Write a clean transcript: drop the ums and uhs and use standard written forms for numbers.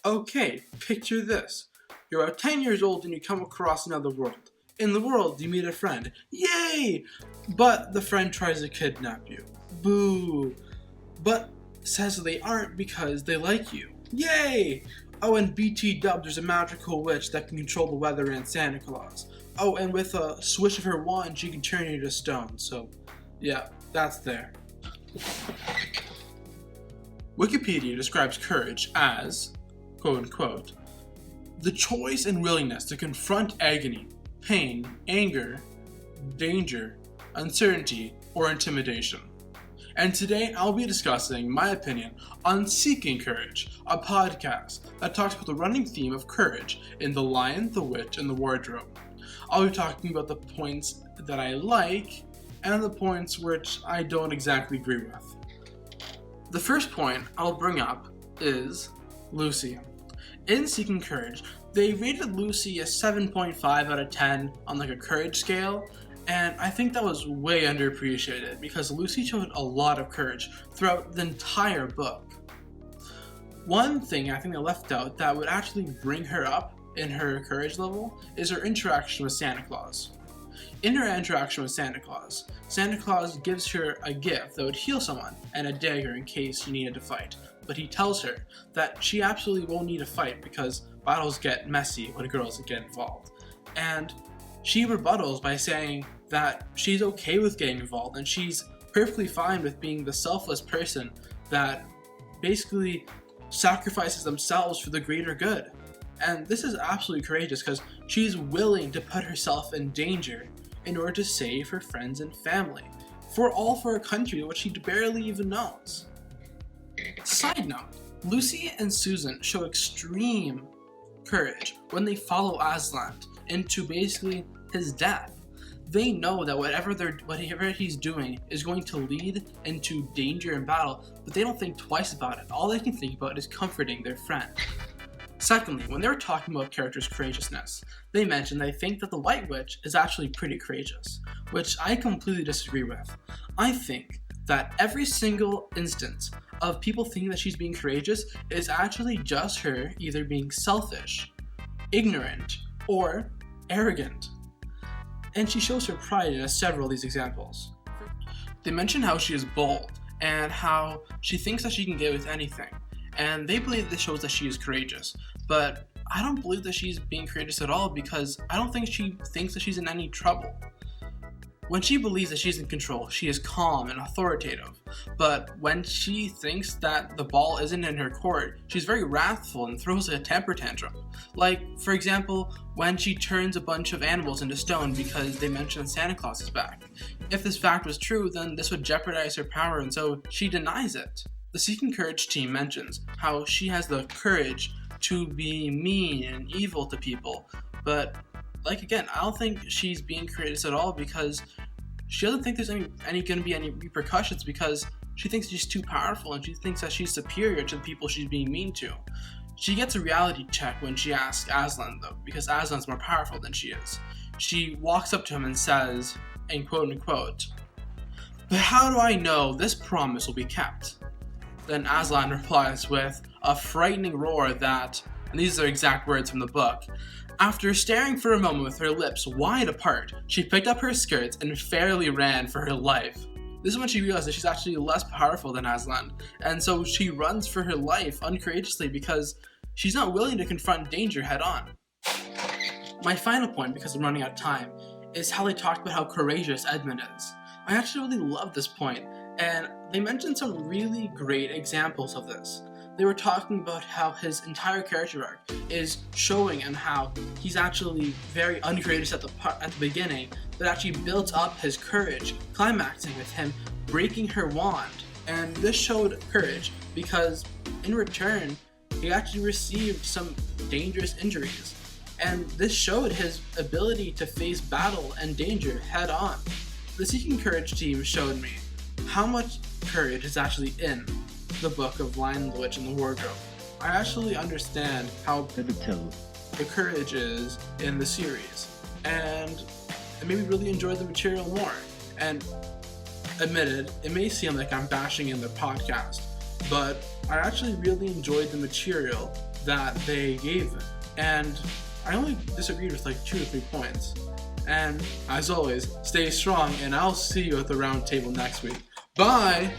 Okay, picture this. You're about 10 years old and you come across another world. In the world, you meet a friend. Yay! But the friend tries to kidnap you. Boo! But says they aren't because they like you. Yay! Oh, and BT dub, there's a magical witch that can control the weather and Santa Claus. Oh, and with a swish of her wand, she can turn you to stone. So, yeah, that's there. Wikipedia describes courage as, quote-unquote, the choice and willingness to confront agony, pain, anger, danger, uncertainty, or intimidation. And today I'll be discussing my opinion on Seeking Courage, a podcast that talks about the running theme of courage in The Lion, the Witch, and the Wardrobe. I'll be talking about the points that I like and the points which I don't exactly agree with. The first point I'll bring up is Lucy. In Seeking Courage, they rated Lucy a 7.5 out of 10 on like a courage scale, and I think that was way underappreciated because Lucy showed a lot of courage throughout the entire book. One thing I think I left out that would actually bring her up in her courage level is her interaction with Santa Claus. In her interaction with Santa Claus gives her a gift that would heal someone and a dagger in case she needed to fight. But he tells her that she absolutely won't need to fight because battles get messy when girls get involved. And she rebuttals by saying that she's okay with getting involved and she's perfectly fine with being the selfless person that basically sacrifices themselves for the greater good. And this is absolutely courageous because she's willing to put herself in danger in order to save her friends and family, for a country which she barely even knows. Side note, Lucy and Susan show extreme courage when they follow Aslan into basically his death. They know that whatever he's doing is going to lead into danger and battle, but they don't think twice about it. All they can think about is comforting their friend. Secondly, when they were talking about characters' courageousness, they mentioned they think that the White Witch is actually pretty courageous, which I completely disagree with. I think that every single instance of people thinking that she's being courageous is actually just her either being selfish, ignorant, or arrogant. And she shows her pride in several of these examples. They mention how she is bold and how she thinks that she can get with anything. And they believe this shows that she is courageous. But I don't believe that she's being courageous at all because I don't think she thinks that she's in any trouble. When she believes that she's in control, she is calm and authoritative. But when she thinks that the ball isn't in her court, she's very wrathful and throws a temper tantrum. Like, for example, when she turns a bunch of animals into stone because they mentioned Santa Claus is back. If this fact was true, then this would jeopardize her power, and so she denies it. The Seeking Courage team mentions how she has the courage to be mean and evil to people, but again, I don't think she's being courageous at all because she doesn't think there's any going to be any repercussions because she thinks she's too powerful and she thinks that she's superior to the people she's being mean to. She gets a reality check when she asks Aslan though, because Aslan's more powerful than she is. She walks up to him and says, and quote unquote, "But how do I know this promise will be kept?" Then Aslan replies with a frightening roar that, and these are exact words from the book, "After staring for a moment with her lips wide apart, she picked up her skirts and fairly ran for her life." This is when she realized that she's actually less powerful than Aslan, and so she runs for her life uncourageously because she's not willing to confront danger head on. My final point, because I'm running out of time, is how they talked about how courageous Edmund is. I actually really love this point, and they mentioned some really great examples of this. They were talking about how his entire character arc is showing and how he's actually very uncourageous at the beginning, but actually builds up his courage, climaxing with him breaking her wand. And this showed courage because in return, he actually received some dangerous injuries. And this showed his ability to face battle and danger head on. The Seeking Courage team showed me how much courage is actually in the book of Lion, the Witch, and the Wardrobe. I actually understand how pivotal the courage is in the series, and I maybe really enjoyed the material more. And admitted, it may seem like I'm bashing in the podcast, but I actually really enjoyed the material that they gave, and I only disagreed with like 2 or 3 points. And as always, stay strong, and I'll see you at the round table next week. Bye!